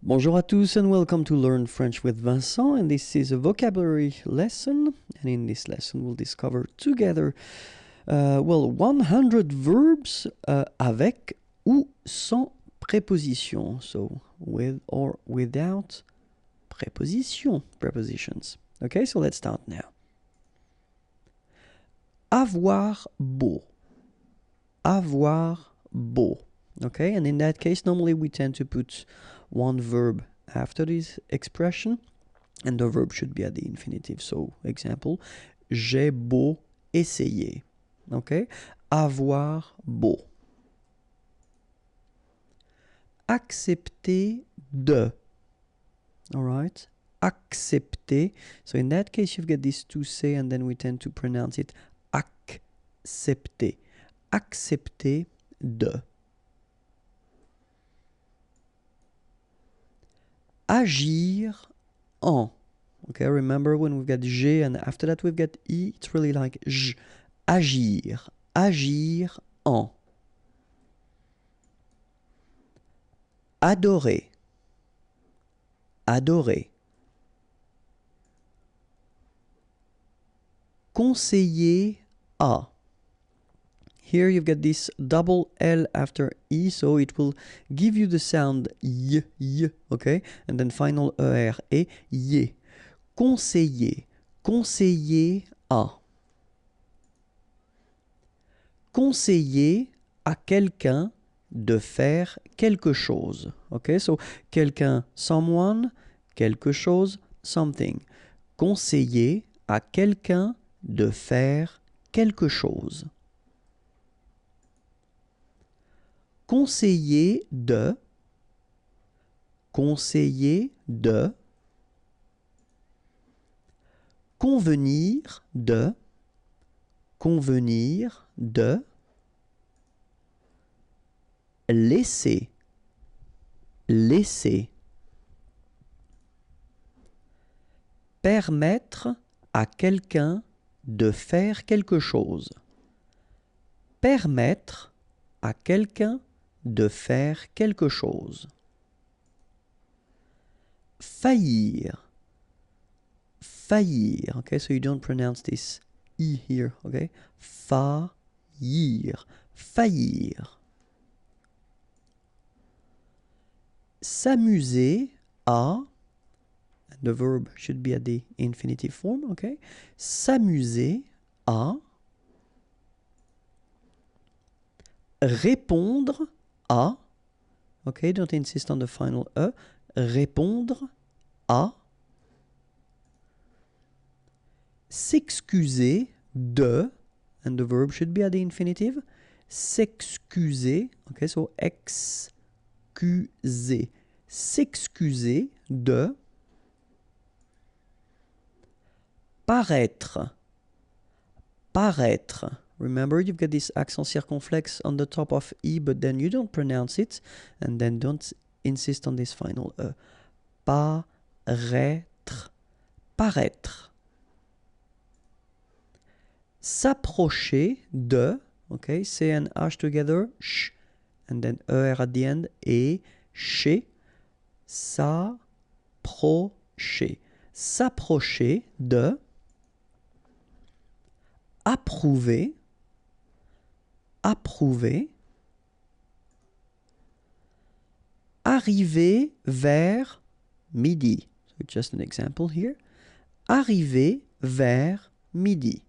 Bonjour à tous and welcome to Learn French with Vincent, and this is a vocabulary lesson, and in this lesson we'll discover together 100 verbs avec ou sans préposition, so with or without prepositions. Okay, so let's start now. Avoir beau. Okay, and in that case normally we tend to put one verb after this expression, and the verb should be at the infinitive. So, example, j'ai beau essayer. Okay? Avoir beau. Accepter de. All right? Accepter. So, in that case, you've got these two say, and then we tend to pronounce it accepter. Accepter de. Agir en. Okay, remember when we've got G and after that we've got I, it's really like J. Agir. Agir en. Adorer. Adorer. Conseiller à. Here you've got this double L after I, so it will give you the sound y, okay? And then final ER, et, y. Conseiller. Conseiller à. Conseiller à quelqu'un de faire quelque chose. Okay, so quelqu'un, someone, quelque chose, something. Conseiller à quelqu'un de faire quelque chose. Conseiller de. Conseiller de. Convenir de. Convenir de. Laisser. Laisser. Permettre à quelqu'un de faire quelque chose. Permettre à quelqu'un de faire quelque chose. Faillir. Faillir. Okay, so you don't pronounce this I here, okay? Faillir. Faillir. S'amuser à, and the verb should be at the infinitive form, okay? S'amuser à. Répondre à. Okay, don't insist on the final E. Répondre à. S'excuser de, and the verb should be at the infinitive. S'excuser, okay, so excuser. S'excuser de. Paraître. Paraître. Remember, you've got this accent circumflex on the top of E, but then you don't pronounce it, and then don't insist on this final E. Paraître. Paraître. S'approcher de, okay, C and H together, sh, and then ER at the end, et, chez. S'approcher. S'approcher de. Approuver. Approuver. Arriver vers midi. So just an example here. Arriver vers midi.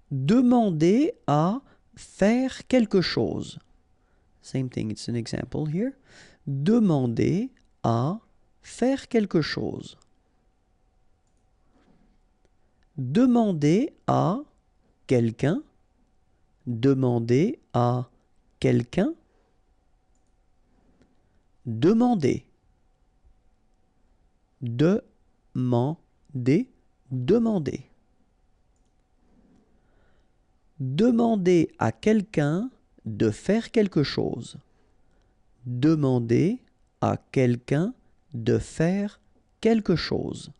Demander à faire quelque chose. Same thing, it's an example here. Demander à faire quelque chose. Demander à quelqu'un. Demander à quelqu'un. Demander. Demander. Demander. Demander à quelqu'un de faire quelque chose. Demander à quelqu'un de faire quelque chose.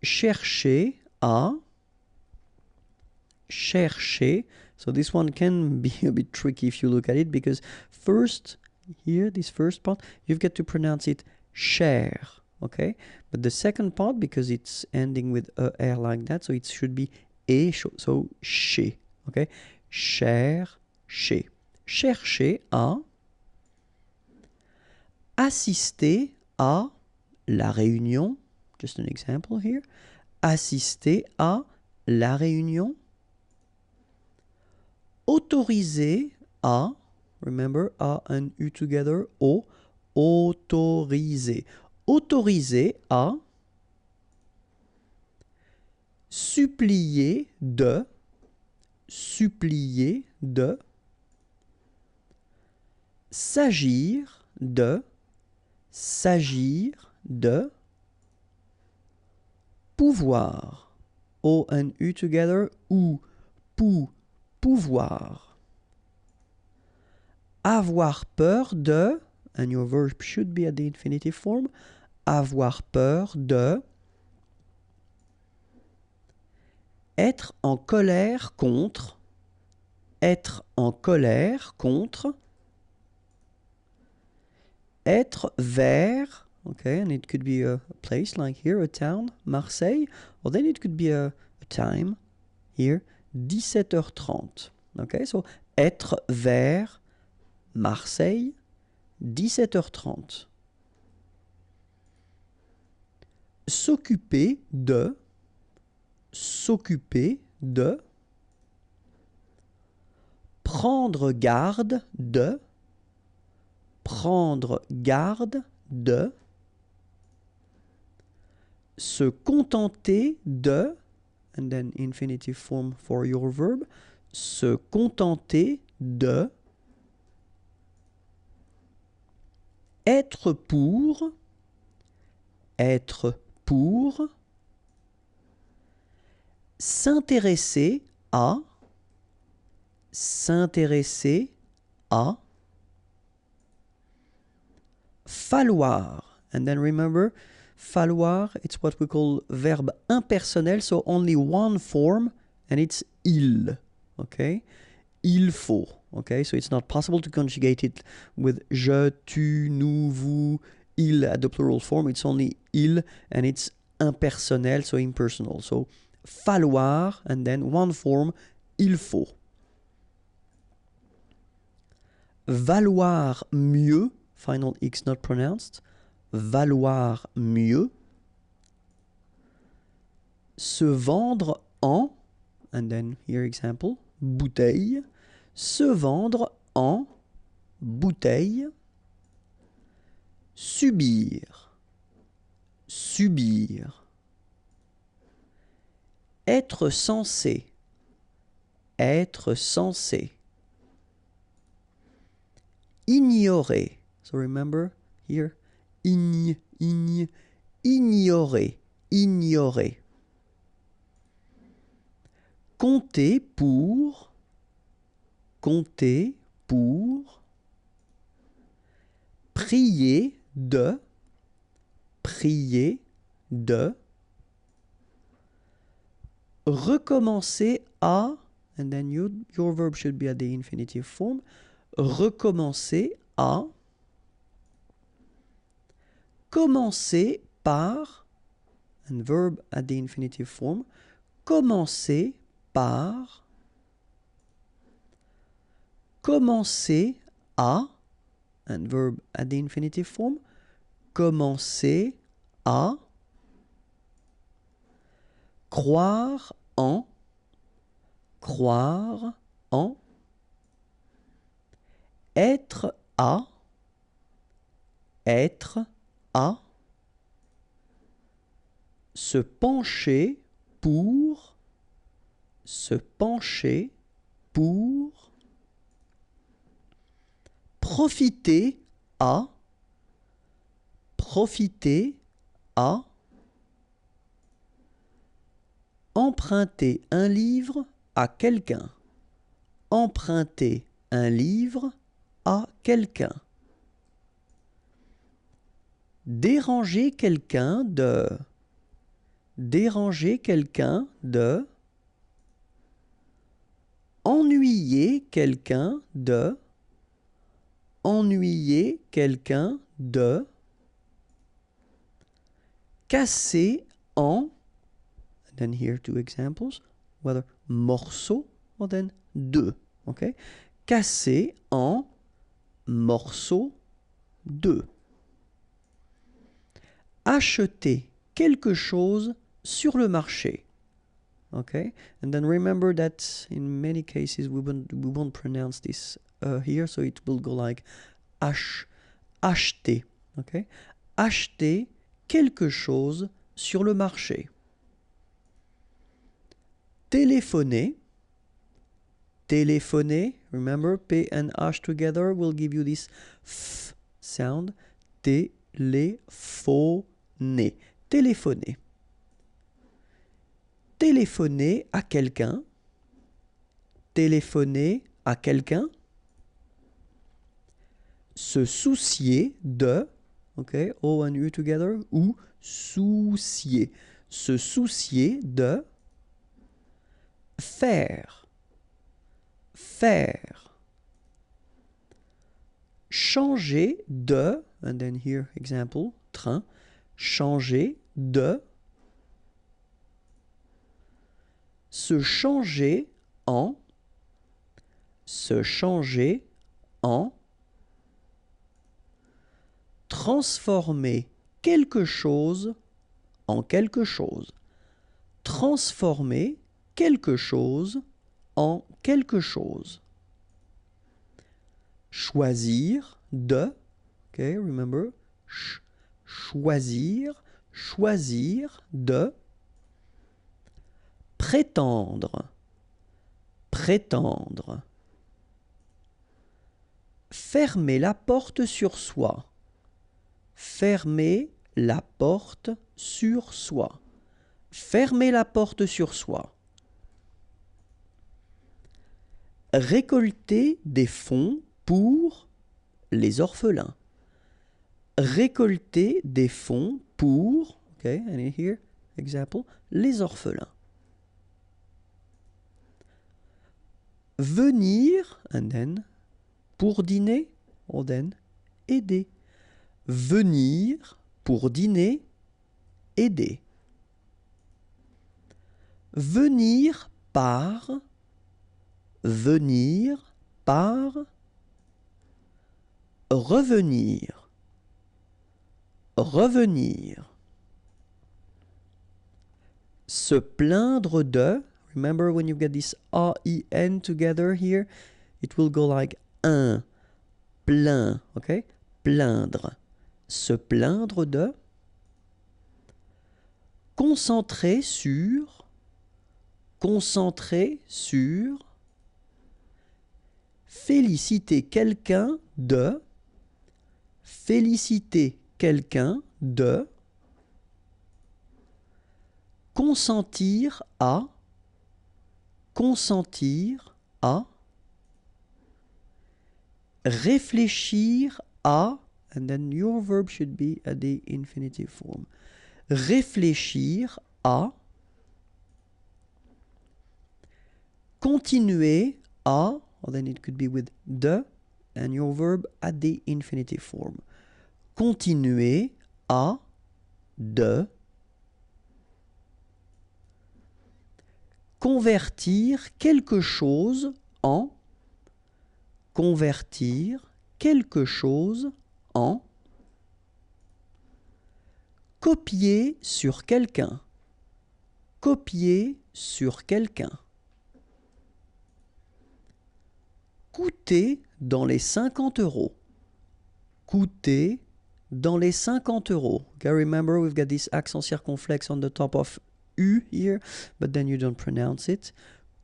Chercher à. Chercher. So this one can be a bit tricky if you look at it, because first, here, this first part, you've got to pronounce it cher, okay? But the second part, because it's ending with er like that, so it should be e, so chez, okay? Cher, chez. Chercher à, assister à la réunion, just an example here, assister à la réunion, autoriser à, remember, A and U together, au, autoriser. Autoriser à, supplier de, s'agir de, pouvoir. O and U together, ou, pouvoir. Avoir peur de, and your verb should be at the infinitive form, avoir peur de, être en colère contre, être vers, okay, and it could be a place like here, a town, Marseille, or then it could be a time, here, 17h30. Okay, so être vers Marseille, 17h30. S'occuper de, prendre garde de, se contenter de, and then infinitive form for your verb, se contenter de, être pour, s'intéresser à, falloir, and then remember, falloir, it's what we call verb impersonnel, so only one form, and it's il, okay? Il faut, okay? So it's not possible to conjugate it with je, tu, nous, vous, il at the plural form. It's only il, and it's impersonnel, so impersonal. So falloir, and then one form, il faut. Valoir mieux, final X not pronounced, valoir mieux. Se vendre en, and then here example, bouteille. Se vendre en bouteille. Subir. Être censé. Ignorer. So remember here, ignorer. Compter pour. Prier de. Recommencer à, and then your verb should be at the infinitive form. Recommencer à. Commencer par, and verb at the infinitive form. Commencer par. Commencer à, and verb at the infinitive form. Commencer à. Croire en. Être à. Se pencher pour. Profiter à. Emprunter un livre à quelqu'un. Déranger quelqu'un de. Ennuyer quelqu'un de. Ennuyer quelqu'un de. Casser en. And then here 2 examples. Whether morceau or then de. Okay? Casser en morceaux de. Acheter quelque chose sur le marché. Okay? And then remember that in many cases we won't pronounce this here, so it will go like acheter. Okay? Acheter quelque chose sur le marché. Téléphoner. Téléphoner. Remember, P and H together will give you this F sound. Téléphoner. Téléphoner. Téléphoner à quelqu'un. Téléphoner à quelqu'un. Se soucier de. Okay, O and U together. Ou soucier. Se soucier de. Faire. Faire. Changer de. And then here, example, train. Changer de. Se changer en. Se changer en. Transformer quelque chose en quelque chose. Transformer quelque chose en quelque chose. Choisir de. Okay, remember. Choisir. Choisir de. Prétendre. Prétendre. Fermer la porte sur soi. Fermer la porte sur soi. Fermer la porte sur soi. Récolter des fonds pour les orphelins. Récolter des fonds pour, okay, and here, example, les orphelins. Venir, and then, pour dîner, or then, aider. Venir, pour dîner, aider. Venir par. Venir par. Revenir. Revenir. Se plaindre de. Remember when you get this A-I-N together here, it will go like un. Plaint. Okay? Plaindre. Se plaindre de. Concentrer sur. Concentrer sur. Féliciter quelqu'un de. Féliciter quelqu'un de. Consentir à. Consentir à. Réfléchir à. And then your verb should be at the infinitive form. Réfléchir à. Continuer à. Or then it could be with de. And your verb at the infinitive form. Continuer à. De. Convertir quelque chose en. Convertir quelque chose en. Copier sur quelqu'un. Copier sur quelqu'un. Coûter dans les 50 euros. Coûter dans les 50 euros. Okay, remember we've got this accent circonflexe on the top of U here, but then you don't pronounce it.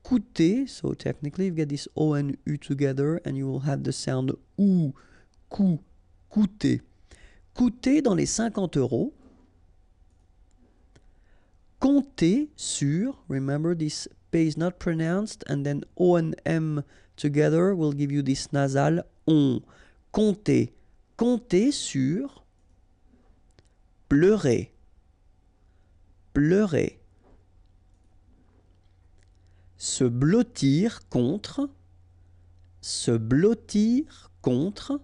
Coûter, so technically you've got this O and U together and you will have the sound OU, coûter. Coûter dans les 50 euros. Compter sur, remember this P is not pronounced, and then O and M together will give you this nasal on. Compter. Compter sur. Pleurer. Pleurer. Se blottir contre. Se blottir contre.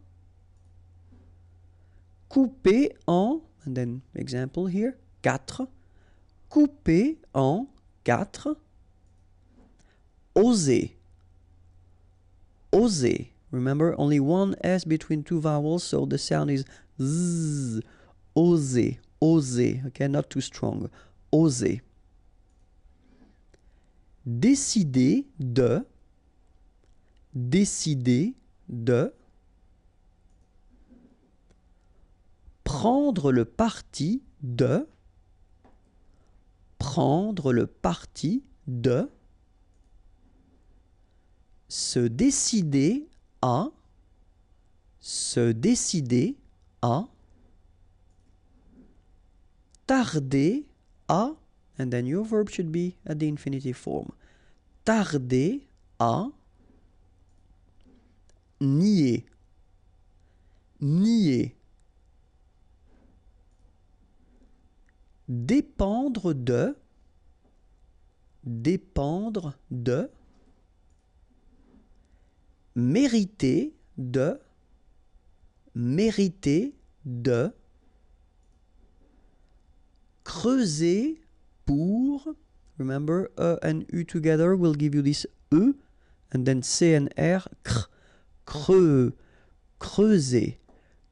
Couper en, and then example here, 4. Couper en 4. Oser. Oser. Remember, only one S between two vowels, so the sound is Z. Oser. Oser. Okay, not too strong. Oser. Décider de. Décider de. Prendre le parti de. Prendre le parti de. Se décider à. Se décider à. Tarder à. And then your verb should be at the infinitive form. Tarder à. Nier. Nier. Dépendre de. Dépendre de. Mériter de. Mériter de. Creuser pour. Remember, E and U together will give you this E. And then C and R. Cr. Creux. Creuser.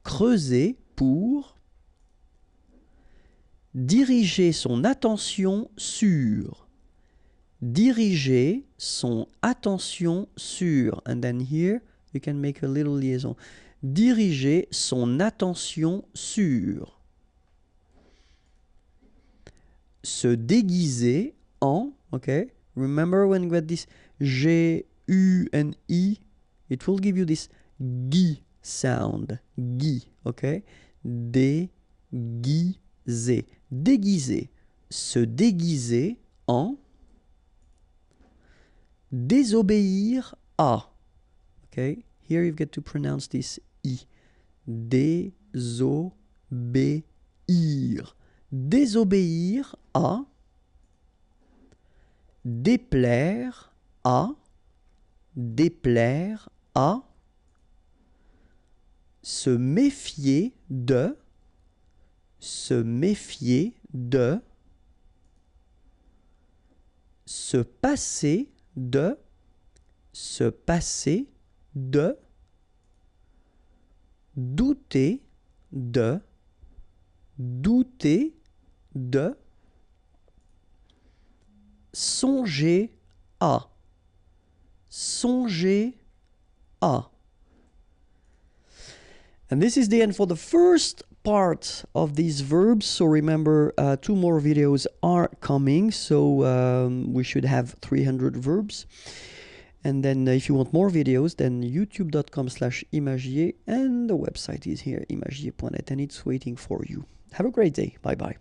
Creuser pour. Diriger son attention sur. Diriger son attention sur. And then here, you can make a little liaison. Diriger son attention sur. Se déguiser en. Okay? Remember when you got this G, U, and I, it will give you this G sound. G. Okay? Déguiser. Déguiser. Se déguiser en. Désobéir à. Okay? Here you've got to pronounce this I. Désobéir. Désobéir à. Déplaire à. Déplaire à. Se méfier de. Se méfier de. Se passer de. Se passer de. Douter de. Douter de. Songer à. Songer à. And this is the end for the first part of these verbs. So remember, 2 more videos are coming. So we should have 300 verbs. And then if you want more videos, then youtube.com/imagier, and the website is here, imagier.net, and it's waiting for you. Have a great day. Bye-bye.